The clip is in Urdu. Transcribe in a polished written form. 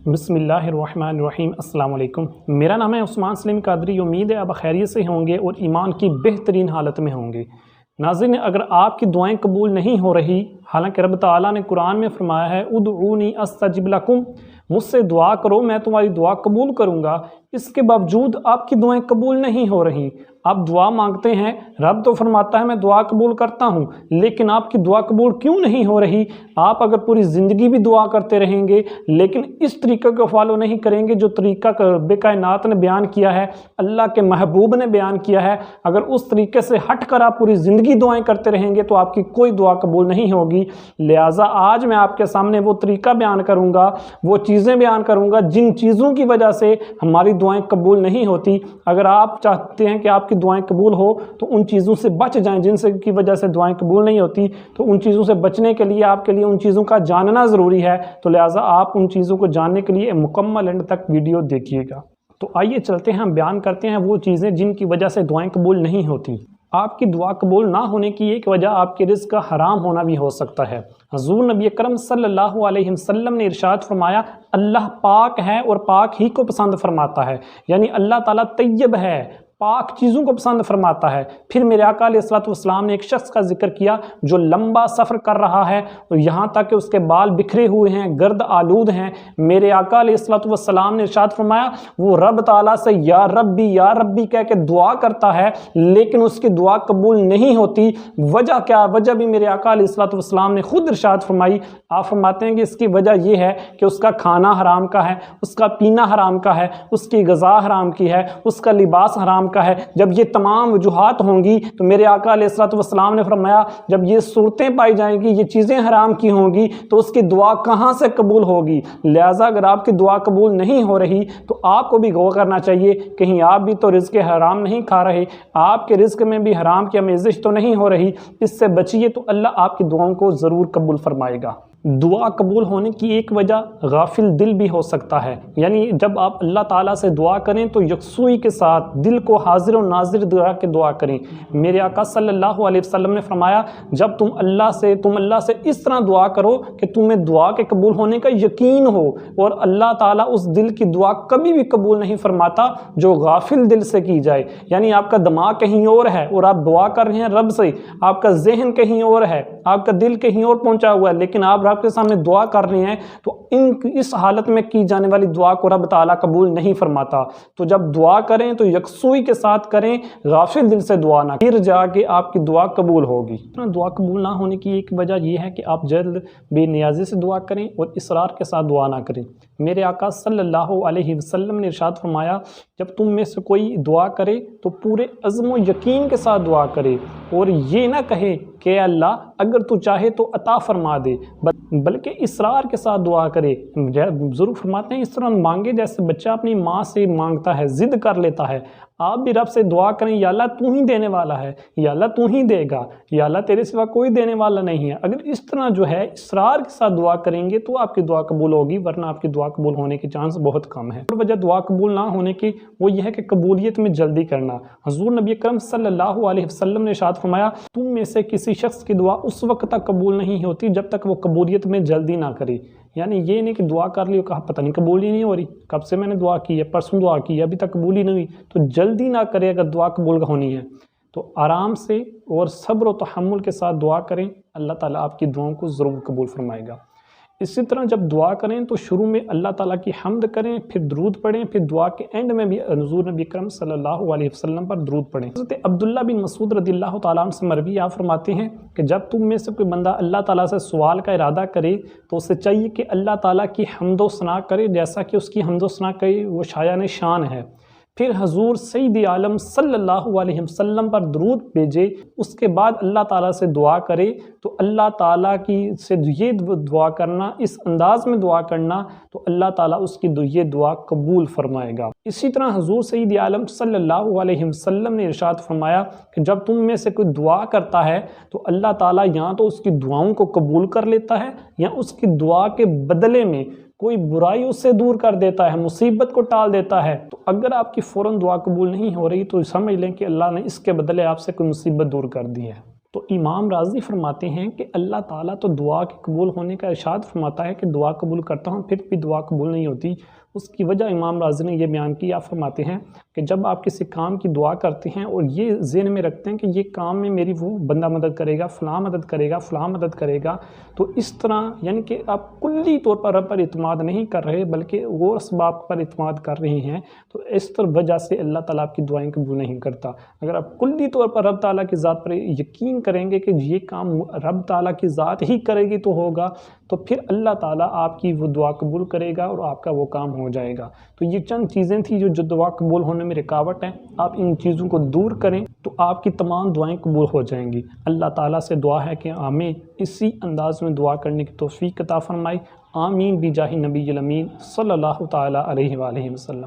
بسم اللہ الرحمن الرحیم۔ السلام علیکم، میرا نام ہے عثمان سلیم قادری۔ امید ہے آپ خیریت سے ہوں گے اور ایمان کی بہترین حالت میں ہوں گے۔ ناظرین، اگر آپ کی دعائیں قبول نہیں ہو رہی، حالانکہ رب تعالیٰ نے قرآن میں فرمایا ہے ادعونی استجب لکم، مجھ سے دعا کرو میں تمہاری دعا قبول کروں گا، اس کے باوجود آپ کی دعائیں قبول نہیں ہو رہی، آپ دعا مانگتے ہیں، رب تو فرماتا ہے میں دعا قبول کرتا ہوں، لیکن آپ کی دعا قبول کیوں نہیں ہو رہی؟ آپ اگر پوری زندگی بھی دعا کرتے رہیں گے لیکن اس طریقے کو فالو نہیں کریں گے جو طریقہ رب کائنات نے بیان کیا ہے، اللہ کے محبوب نے بیان کیا ہے، اگر اس طریقے سے ہٹ کر آپ پوری زندگی دعائیں کرتے رہیں گے تو آپ کی کوئی دعا قبول نہیں ہوگی۔ لہٰذا آج میں آپ کے سامنے وہ طریقہ بیان کروں گا، وہ چیزیں بیان کروں گا جن چیزوں کی وجہ سے ہماری دعائیں قبول نہیں ہوتی۔ اگر آپ چاہتے ہیں کہ آپ کی دعائیں قبول ہو تو ان چیزوں سے بچ جائیں جن سے کی وجہ سے دعائیں قبول نہیں ہوتی، تو ان چیزوں سے بچنے کے لیے آپ کے لیے ان چیزوں کا جاننا ضروری ہے، تو لہٰذا آپ ان چیزوں کو جاننے کے لیے مکمل اینڈ تک ویڈیو دیکھیے گا۔ تو آئیے چلتے ہیں، ہم بیان کرتے ہیں وہ چیزیں جن کی وجہ سے دعائیں قبول نہیں ہوتی۔ آپ کی دعا قبول نہ ہونے کی ایک وجہ آپ کے رزق کا حرام ہونا بھی ہو سکتا ہے۔ حضور نبی اکرم صلی اللہ علیہ وسلم نے ارشاد فرمایا، اللہ پاک ہے اور پاک ہی کو پسند فرماتا ہے، یعنی اللہ تعالیٰ طیب ہے، پاک چیزوں کو پسند فرماتا ہے۔ پھر میرے آقا علیہ السلام نے ایک شخص کا ذکر کیا جو لمبا سفر کر رہا ہے اور یہاں تک کہ اس کے بال بکھرے ہوئے ہیں، گرد آلود ہیں۔ میرے آقا علیہ السلام نے ارشاد فرمایا وہ رب تعالیٰ سے یا ربی کہہ کے دعا کرتا ہے لیکن اس کی دعا قبول نہیں ہوتی۔ وجہ کیا؟ وجہ بھی میرے آقا علیہ السلام نے خود ارشاد فرمائی۔ آپ فرماتے ہیں کہ اس کی وجہ یہ ہے کہ اس کا کھانا حرام کا ہے، اس کا پینا حرام کا ہے، اس کی غذا حرام کی ہے، اس کا لباس حرام کا ہے۔ جب یہ تمام وجوہات ہوں گی تو میرے آقا علیہ السلام نے فرمایا جب یہ صورتیں پائی جائیں گی، یہ چیزیں حرام کی ہوں گی تو اس کی دعا کہاں سے قبول ہوگی؟ لہٰذا اگر آپ کی دعا قبول نہیں ہو رہی تو آپ کو بھی غور کرنا چاہیے، کہیں آپ بھی تو رزق حرام نہیں کھا رہے، آپ کے رزق میں بھی حرام کی آمیزش تو نہیں ہو رہی۔ اس سے بچیے تو اللہ آپ کی دعاؤں کو ضرور قبول فرمائے گا۔ دعا قبول ہونے کی ایک وجہ غافل دل بھی ہو سکتا ہے، یعنی جب آپ اللہ تعالیٰ سے دعا کریں تو یکسوئی کے ساتھ دل کو حاضر و ناظر کے دعا کریں۔ میرے آقا صلی اللہ علیہ وسلم نے فرمایا جب تم اللہ سے اس طرح دعا کرو کہ تمہیں دعا کے قبول ہونے کا یقین ہو، اور اللہ تعالیٰ اس دل کی دعا کبھی بھی قبول نہیں فرماتا جو غافل دل سے کی جائے، یعنی آپ کا دماغ کہیں اور ہے اور آپ دعا کر رہے ہیں رب سے، آپ کا ذہن کہیں اور ہے، آپ کا دل کہیں اور پہنچا ہوا ہے، لیکن آپ رب کے سامنے دعا کر رہے ہیں تو اس حالت میں کی جانے والی دعا کو رب تعالیٰ قبول نہیں فرماتا۔ تو جب دعا کریں تو یکسوئی کے ساتھ کریں، غافل دل سے دعا نہ، پھر جا کے آپ کی دعا قبول ہوگی۔ دعا قبول نہ ہونے کی ایک وجہ یہ ہے کہ آپ جلد بے نیازی سے دعا کریں اور اصرار کے ساتھ دعا نہ کریں۔ میرے آقا صلی اللہ علیہ وسلم نے ارشاد فرمایا جب تم میں سے کوئی دعا کرے تو پورے عزم و یقین کے ساتھ دعا کرے اور یہ نہ کہے کہ اللہ اگر تو چاہے تو عطا فرما دے، بلکہ اصرار کے ساتھ دعا کرے۔ ضرور فرماتے ہیں اس طرح مانگے جیسے بچہ اپنی ماں سے مانگتا ہے، ضد کر لیتا ہے۔ آپ بھی رب سے دعا کریں یا اللہ تو ہی دینے والا ہے، یا اللہ تو ہی دے گا، یا اللہ تیرے سوا کوئی دینے والا نہیں ہے۔ اگر اس طرح جو ہے اصرار کے ساتھ دعا کریں گے تو آپ کی دعا قبول ہوگی، ورنہ آپ کی دعا قبول ہونے کے چانس بہت کم ہے۔ اور وجہ دعا قبول نہ ہونے کی وہ یہ ہے کہ قبولیت میں جلدی کرنا۔ حضور نبی اکرم صلی اللہ علیہ وسلم نے ارشاد فرمایا تم میں سے کسی شخص کی دعا اس وقت تک قبول نہیں ہوتی جب تک وہ قبولیت میں جلدی نہ کرے، یعنی یہ نہیں کہ دعا کر لی اور کہا پتہ نہیں قبول ہی نہیں ہو رہی، کب سے میں نے دعا کی ہے، پرسوں دعا کی ہے، ابھی تک قبول ہی نہیں ہوئی، تو جلدی نہ کرے۔ اگر دعا قبول ہونی ہے تو آرام سے اور صبر و تحمل کے ساتھ دعا کریں، اللہ تعالیٰ آپ کی دعاؤں کو ضرور قبول فرمائے گا۔ اسی طرح جب دعا کریں تو شروع میں اللہ تعالیٰ کی حمد کریں، پھر درود پڑھیں، پھر دعا کے اینڈ میں بھی حضور نبی اکرم صلی اللہ علیہ وسلم پر درود پڑھیں۔ حضرت عبداللہ بن مسعود رضی اللہ تعالیٰ عنہ سے مروی آپ فرماتے ہیں کہ جب تم میں سے کوئی بندہ اللہ تعالیٰ سے سوال کا ارادہ کرے تو اسے چاہیے کہ اللہ تعالیٰ کی حمد و ثنا کرے جیسا کہ اس کی حمد و ثنا کرے وہ شایان شان ہے۔ پھر حضور سید عالم صلی اللہ علیہ وسلم پر درود بھیجے، اس کے بعد اللہ تعالیٰ سے دعا کرے تو اللہ تعالیٰ کی سے یہ دعا کرنا، اس انداز میں دعا کرنا تو اللہ تعالیٰ اس کی یہ دعا قبول فرمائے گا۔ اسی طرح حضور سید عالم صلی اللہ علیہ وسلم نے ارشاد فرمایا کہ جب تم میں سے کوئی دعا کرتا ہے تو اللہ تعالیٰ یا تو اس کی دعاؤں کو قبول کر لیتا ہے یا اس کی دعا کے بدلے میں کوئی برائی اس سے دور کر دیتا ہے، مصیبت کو ٹال دیتا ہے۔ تو اگر آپ کی فوراً دعا قبول نہیں ہو رہی تو سمجھ لیں کہ اللہ نے اس کے بدلے آپ سے کوئی مصیبت دور کر دی ہے۔ تو امام راضی فرماتے ہیں کہ اللہ تعالیٰ تو دعا کے قبول ہونے کا ارشاد فرماتا ہے کہ دعا قبول کرتا ہوں، پھر بھی دعا قبول نہیں ہوتی۔ اس کی وجہ امام راضی نے یہ بیان کی، آپ فرماتے ہیں کہ جب آپ کسی کام کی دعا کرتے ہیں اور یہ ذہن میں رکھتے ہیں کہ یہ کام میں میری وہ بندہ مدد کرے گا، فلاں مدد کرے گا، فلاں مدد کرے گا، تو اس طرح یعنی کہ آپ کلی طور پر رب پر اعتماد نہیں کر رہے بلکہ وہ اسباب پر اعتماد کر رہے ہیں، تو اس طرح وجہ سے اللہ تعالیٰ آپ کی دعائیں قبول نہیں کرتا۔ اگر آپ کلی طور پر رب تعالیٰ کی ذات پر یقین کریں گے کہ یہ کام رب تعالیٰ کی ذات ہی کرے گی تو ہوگا، تو پھر اللہ تعالیٰ آپ کی وہ دعا قبول کرے گا اور آپ کا وہ کام ہو جائے گا۔ تو یہ چند چیزیں تھیں جو دعا قبول ہونے میں رکاوٹ ہیں، آپ ان چیزوں کو دور کریں تو آپ کی تمام دعائیں قبول ہو جائیں گی۔ اللہ تعالیٰ سے دعا ہے کہ ہمیں اسی انداز میں دعا کرنے کی توفیق عطا فرمائے۔ آمین بجاہ نبی الامین صلی اللہ تعالیٰ علیہ وآلہ وسلم۔